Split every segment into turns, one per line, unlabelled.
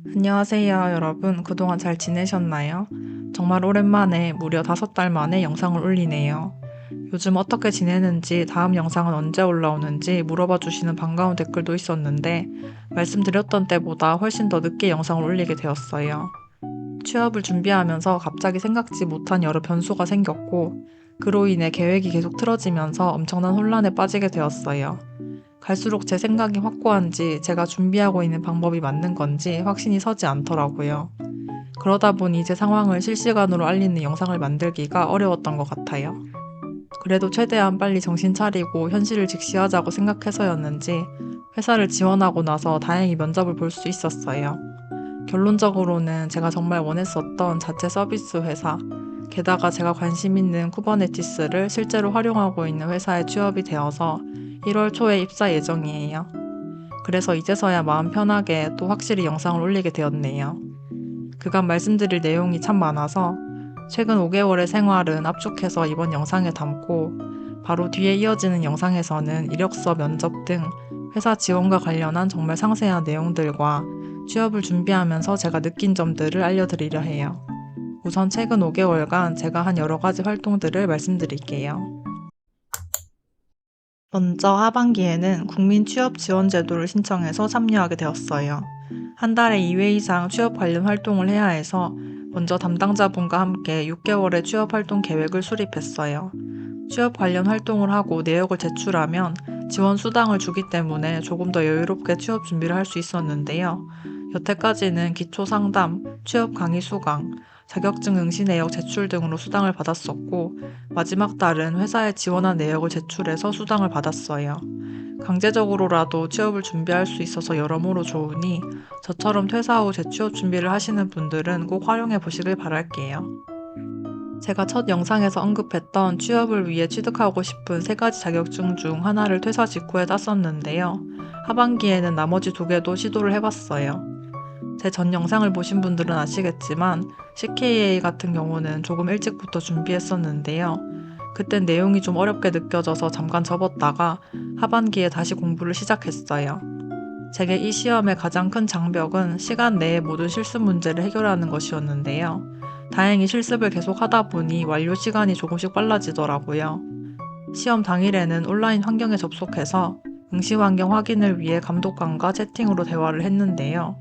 안녕하세요, 여러분. 그동안 잘 지내셨나요? 정말 오랜만에 무려 5달 만에 영상을 올리네요. 요즘 어떻게 지내는지, 다음 영상은 언제 올라오는지 물어봐 주시는 반가운 댓글도 있었는데, 말씀드렸던 때보다 훨씬 더 늦게 영상을 올리게 되었어요. 취업을 준비하면서 갑자기 생각지 못한 여러 변수가 생겼고, 그로 인해 계획이 계속 틀어지면서 엄청난 혼란에 빠지게 되었어요. 갈수록 제 생각이 확고한지 제가 준비하고 있는 방법이 맞는 건지 확신이 서지 않더라고요. 그러다 보니 제 상황을 실시간으로 알리는 영상을 만들기가 어려웠던 것 같아요. 그래도 최대한 빨리 정신 차리고 현실을 직시하자고 생각해서였는지 회사를 지원하고 나서 다행히 면접을 볼 수 있었어요. 결론적으로는 제가 정말 원했었던 자체 서비스 회사, 게다가 제가 관심 있는 쿠버네티스를 실제로 활용하고 있는 회사에 취업이 되어서 1월 초에 입사 예정이에요. 그래서 이제서야 마음 편하게 또 확실히 영상을 올리게 되었네요. 그간 말씀드릴 내용이 참 많아서 최근 5개월의 생활은 압축해서 이번 영상에 담고 바로 뒤에 이어지는 영상에서는 이력서, 면접 등 회사 지원과 관련한 정말 상세한 내용들과 취업을 준비하면서 제가 느낀 점들을 알려드리려 해요. 우선 최근 5개월간 제가 한 여러 가지 활동들을 말씀드릴게요. 먼저 하반기에는 국민취업지원제도를 신청해서 참여하게 되었어요. 한 달에 2회 이상 취업 관련 활동을 해야 해서 먼저 담당자분과 함께 6개월의 취업 활동 계획을 수립했어요. 취업 관련 활동을 하고 내역을 제출하면 지원 수당을 주기 때문에 조금 더 여유롭게 취업 준비를 할 수 있었는데요. 여태까지는 기초 상담, 취업 강의 수강, 자격증 응시 내역 제출 등으로 수당을 받았었고, 마지막 달은 회사에 지원한 내역을 제출해서 수당을 받았어요. 강제적으로라도 취업을 준비할 수 있어서 여러모로 좋으니 저처럼 퇴사 후 재취업 준비를 하시는 분들은 꼭 활용해 보시길 바랄게요. 제가 첫 영상에서 언급했던 취업을 위해 취득하고 싶은 3가지 자격증 중 하나를 퇴사 직후에 땄었는데요. 하반기에는 나머지 2개도 시도를 해봤어요. 제 전 영상을 보신 분들은 아시겠지만 CKA 같은 경우는 조금 일찍부터 준비했었는데요. 그땐 내용이 좀 어렵게 느껴져서 잠깐 접었다가 하반기에 다시 공부를 시작했어요. 제게 이 시험의 가장 큰 장벽은 시간 내에 모든 실습 문제를 해결하는 것이었는데요. 다행히 실습을 계속 하다 보니 완료 시간이 조금씩 빨라지더라고요. 시험 당일에는 온라인 환경에 접속해서 응시 환경 확인을 위해 감독관과 채팅으로 대화를 했는데요.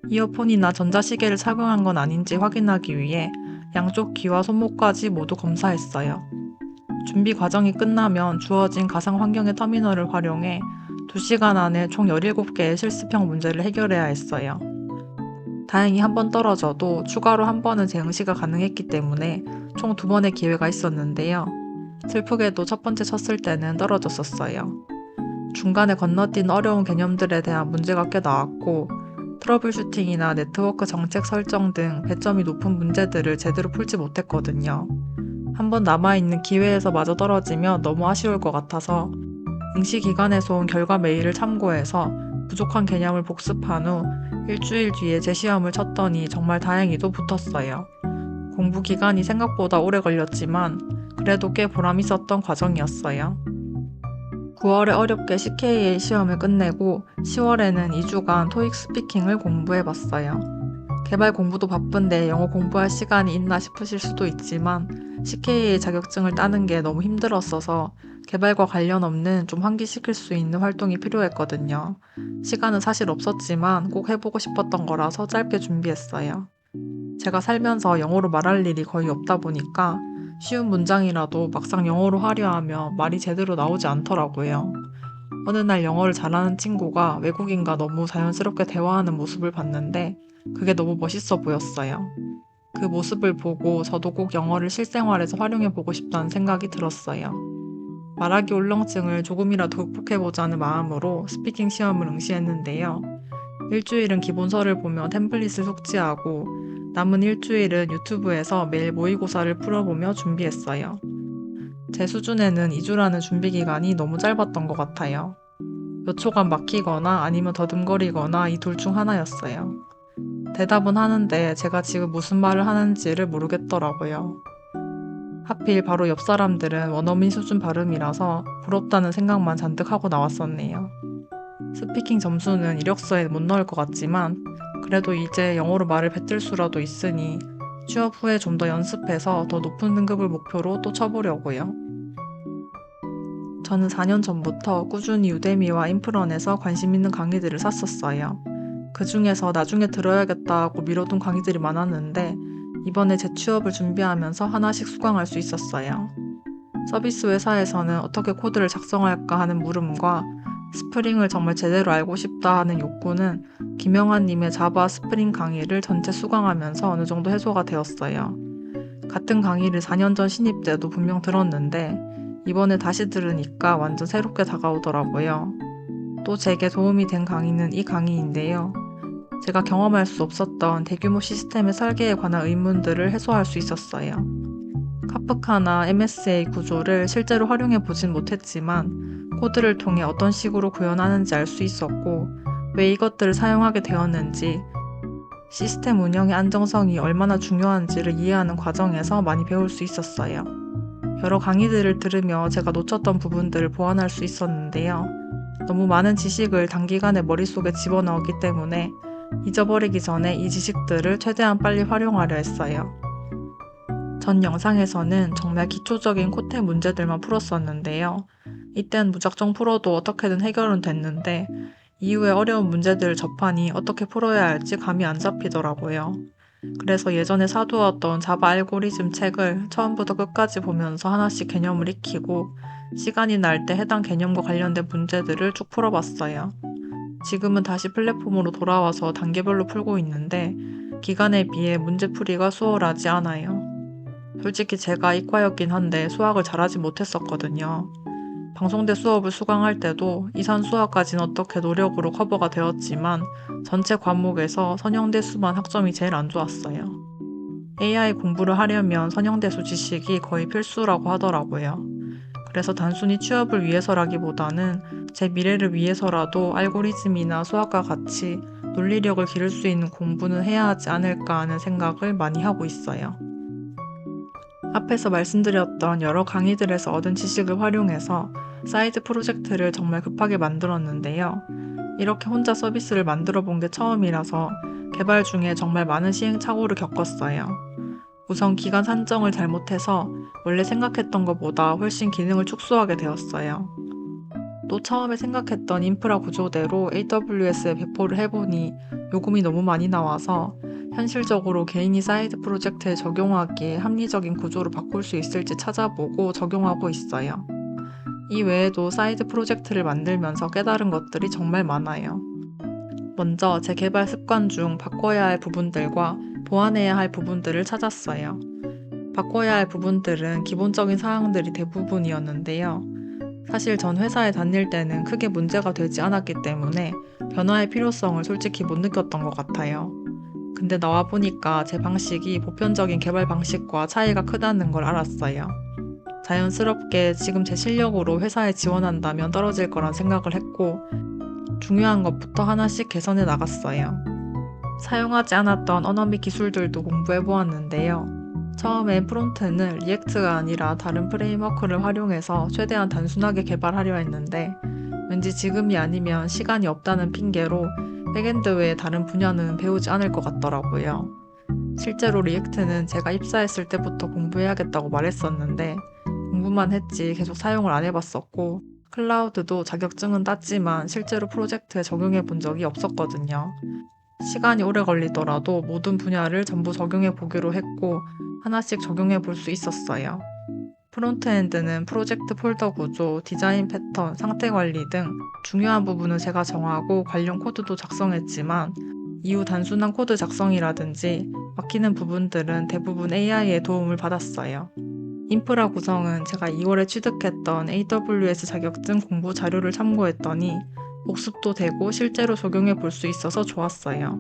이어폰이나 전자시계를 착용한 건 아닌지 확인하기 위해 양쪽 귀와 손목까지 모두 검사했어요. 준비 과정이 끝나면 주어진 가상 환경의 터미널을 활용해 2시간 안에 총 17개의 실습형 문제를 해결해야 했어요. 다행히 한 번 떨어져도 추가로 한 번은 재응시가 가능했기 때문에 총 2번의 기회가 있었는데요. 슬프게도 첫 번째 쳤을 때는 떨어졌었어요. 중간에 건너뛴 어려운 개념들에 대한 문제가 꽤 나왔고, 트러블 슈팅이나 네트워크 정책 설정 등 배점이 높은 문제들을 제대로 풀지 못했거든요. 한 번 남아있는 기회에서 마저 떨어지면 너무 아쉬울 것 같아서 응시 기간에서 온 결과 메일을 참고해서 부족한 개념을 복습한 후 일주일 뒤에 재시험을 쳤더니 정말 다행히도 붙었어요. 공부 기간이 생각보다 오래 걸렸지만 그래도 꽤 보람 있었던 과정이었어요. 9월에 어렵게 CKA 시험을 끝내고 10월에는 2주간 토익 스피킹을 공부해봤어요. 개발 공부도 바쁜데 영어 공부할 시간이 있나 싶으실 수도 있지만 CKA 자격증을 따는 게 너무 힘들었어서 개발과 관련 없는 좀 환기시킬 수 있는 활동이 필요했거든요. 시간은 사실 없었지만 꼭 해보고 싶었던 거라서 짧게 준비했어요. 제가 살면서 영어로 말할 일이 거의 없다 보니까 쉬운 문장이라도 막상 영어로 하려 하면 말이 제대로 나오지 않더라고요. 어느 날 영어를 잘하는 친구가 외국인과 너무 자연스럽게 대화하는 모습을 봤는데 그게 너무 멋있어 보였어요. 그 모습을 보고 저도 꼭 영어를 실생활에서 활용해 보고 싶다는 생각이 들었어요. 말하기 울렁증을 조금이라도 극복해보자는 마음으로 스피킹 시험을 응시했는데요. 일주일은 기본서를 보며 템플릿을 숙지하고 남은 일주일은 유튜브에서 매일 모의고사를 풀어보며 준비했어요. 제 수준에는 2주라는 준비 기간이 너무 짧았던 것 같아요. 몇 초간 막히거나 아니면 더듬거리거나 이 둘 중 하나였어요. 대답은 하는데 제가 지금 무슨 말을 하는지를 모르겠더라고요. 하필 바로 옆 사람들은 원어민 수준 발음이라서 부럽다는 생각만 잔뜩 하고 나왔었네요. 스피킹 점수는 이력서에 못 넣을 것 같지만 그래도 이제 영어로 말을 뱉을 수라도 있으니 취업 후에 좀 더 연습해서 더 높은 등급을 목표로 또 쳐보려고요. 저는 4년 전부터 꾸준히 유데미와 인프런에서 관심 있는 강의들을 샀었어요. 그 중에서 나중에 들어야겠다고 미뤄둔 강의들이 많았는데 이번에 재취업을 준비하면서 하나씩 수강할 수 있었어요. 서비스 회사에서는 어떻게 코드를 작성할까 하는 물음과 스프링을 정말 제대로 알고 싶다 하는 욕구는 김영환님의 자바 스프링 강의를 전체 수강하면서 어느 정도 해소가 되었어요. 같은 강의를 4년 전 신입 때도 분명 들었는데 이번에 다시 들으니까 완전 새롭게 다가오더라고요. 또 제게 도움이 된 강의는 이 강의인데요. 제가 경험할 수 없었던 대규모 시스템의 설계에 관한 의문들을 해소할 수 있었어요. 카프카나 MSA 구조를 실제로 활용해 보진 못했지만 코드를 통해 어떤 식으로 구현하는지 알 수 있었고 왜 이것들을 사용하게 되었는지 시스템 운영의 안정성이 얼마나 중요한지를 이해하는 과정에서 많이 배울 수 있었어요. 여러 강의들을 들으며 제가 놓쳤던 부분들을 보완할 수 있었는데요. 너무 많은 지식을 단기간에 머릿속에 집어넣었기 때문에 잊어버리기 전에 이 지식들을 최대한 빨리 활용하려 했어요. 전 영상에서는 정말 기초적인 코테 문제들만 풀었었는데요. 이땐 무작정 풀어도 어떻게든 해결은 됐는데 이후에 어려운 문제들을 접하니 어떻게 풀어야 할지 감이 안 잡히더라고요. 그래서 예전에 사두었던 자바 알고리즘 책을 처음부터 끝까지 보면서 하나씩 개념을 익히고 시간이 날 때 해당 개념과 관련된 문제들을 쭉 풀어봤어요. 지금은 다시 플랫폼으로 돌아와서 단계별로 풀고 있는데 기간에 비해 문제풀이가 수월하지 않아요. 솔직히 제가 이과였긴 한데 수학을 잘하지 못했었거든요. 방송대 수업을 수강할 때도 이산 수학까지는 어떻게 노력으로 커버가 되었지만 전체 과목에서 선형대수만 학점이 제일 안 좋았어요. AI 공부를 하려면 선형대수 지식이 거의 필수라고 하더라고요. 그래서 단순히 취업을 위해서라기보다는 제 미래를 위해서라도 알고리즘이나 수학과 같이 논리력을 기를 수 있는 공부는 해야 하지 않을까 하는 생각을 많이 하고 있어요. 앞에서 말씀드렸던 여러 강의들에서 얻은 지식을 활용해서 사이드 프로젝트를 정말 급하게 만들었는데요. 이렇게 혼자 서비스를 만들어 본 게 처음이라서 개발 중에 정말 많은 시행착오를 겪었어요. 우선 기간 산정을 잘못해서 원래 생각했던 것보다 훨씬 기능을 축소하게 되었어요. 또 처음에 생각했던 인프라 구조대로 AWS에 배포를 해보니 요금이 너무 많이 나와서 현실적으로 개인이 사이드 프로젝트에 적용하기에 합리적인 구조로 바꿀 수 있을지 찾아보고 적용하고 있어요. 이 외에도 사이드 프로젝트를 만들면서 깨달은 것들이 정말 많아요. 먼저 제 개발 습관 중 바꿔야 할 부분들과 보완해야 할 부분들을 찾았어요. 바꿔야 할 부분들은 기본적인 사항들이 대부분이었는데요. 사실 전 회사에 다닐 때는 크게 문제가 되지 않았기 때문에 변화의 필요성을 솔직히 못 느꼈던 것 같아요. 근데 나와 보니까 제 방식이 보편적인 개발 방식과 차이가 크다는 걸 알았어요. 자연스럽게 지금 제 실력으로 회사에 지원한다면 떨어질 거란 생각을 했고 중요한 것부터 하나씩 개선해 나갔어요. 사용하지 않았던 언어 및 기술들도 공부해 보았는데요. 처음엔 프론트는 리액트가 아니라 다른 프레임워크를 활용해서 최대한 단순하게 개발하려 했는데 왠지 지금이 아니면 시간이 없다는 핑계로 백엔드 외에 다른 분야는 배우지 않을 것 같더라고요. 실제로 리액트는 제가 입사했을 때부터 공부해야겠다고 말했었는데 공부만 했지 계속 사용을 안 해봤었고 클라우드도 자격증은 땄지만 실제로 프로젝트에 적용해 본 적이 없었거든요. 시간이 오래 걸리더라도 모든 분야를 전부 적용해 보기로 했고 하나씩 적용해 볼 수 있었어요. 프론트엔드는 프로젝트 폴더 구조, 디자인 패턴, 상태 관리 등 중요한 부분은 제가 정하고 관련 코드도 작성했지만 이후 단순한 코드 작성이라든지 막히는 부분들은 대부분 AI의 도움을 받았어요. 인프라 구성은 제가 2월에 취득했던 AWS 자격증 공부 자료를 참고했더니 복습도 되고 실제로 적용해 볼 수 있어서 좋았어요.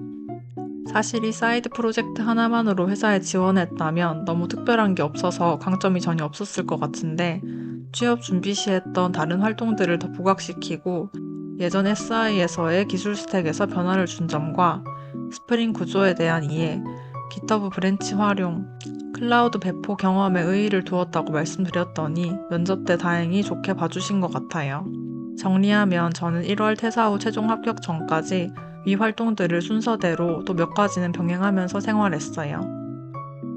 사실 이 사이드 프로젝트 하나만으로 회사에 지원했다면 너무 특별한 게 없어서 강점이 전혀 없었을 것 같은데 취업 준비 시 했던 다른 활동들을 더 부각시키고 예전 SI에서의 기술 스택에서 변화를 준 점과 스프링 구조에 대한 이해, GitHub 브랜치 활용, 클라우드 배포 경험에 의의를 두었다고 말씀드렸더니 면접 때 다행히 좋게 봐주신 것 같아요. 정리하면 저는 1월 퇴사 후 최종 합격 전까지 위 활동들을 순서대로 또 몇 가지는 병행하면서 생활했어요.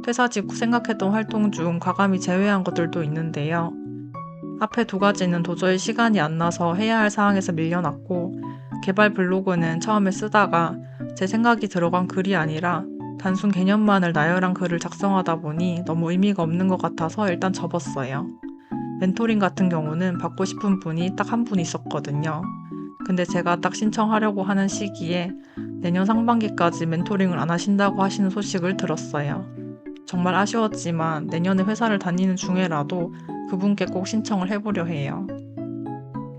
퇴사 직후 생각했던 활동 중 과감히 제외한 것들도 있는데요. 앞에 두 가지는 도저히 시간이 안 나서 해야 할 사항에서 밀려났고, 개발 블로그는 처음에 쓰다가 제 생각이 들어간 글이 아니라 단순 개념만을 나열한 글을 작성하다 보니 너무 의미가 없는 것 같아서 일단 접었어요. 멘토링 같은 경우는 받고 싶은 분이 딱 한 분 있었거든요. 근데 제가 딱 신청하려고 하는 시기에 내년 상반기까지 멘토링을 안 하신다고 하시는 소식을 들었어요. 정말 아쉬웠지만 내년에 회사를 다니는 중에라도 그분께 꼭 신청을 해보려 해요.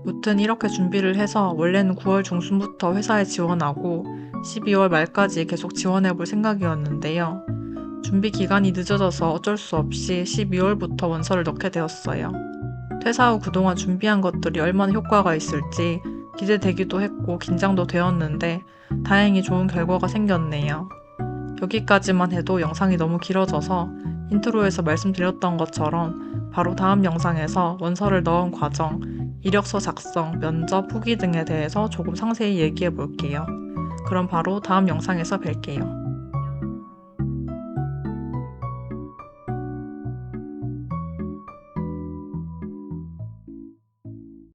무튼 이렇게 준비를 해서 원래는 9월 중순부터 회사에 지원하고 12월 말까지 계속 지원해볼 생각이었는데요. 준비 기간이 늦어져서 어쩔 수 없이 12월부터 원서를 넣게 되었어요. 퇴사 후 그동안 준비한 것들이 얼마나 효과가 있을지 기대되기도 했고 긴장도 되었는데 다행히 좋은 결과가 생겼네요. 여기까지만 해도 영상이 너무 길어져서 인트로에서 말씀드렸던 것처럼 바로 다음 영상에서 원서를 넣은 과정, 이력서 작성, 면접, 후기 등에 대해서 조금 상세히 얘기해 볼게요. 그럼 바로 다음 영상에서 뵐게요.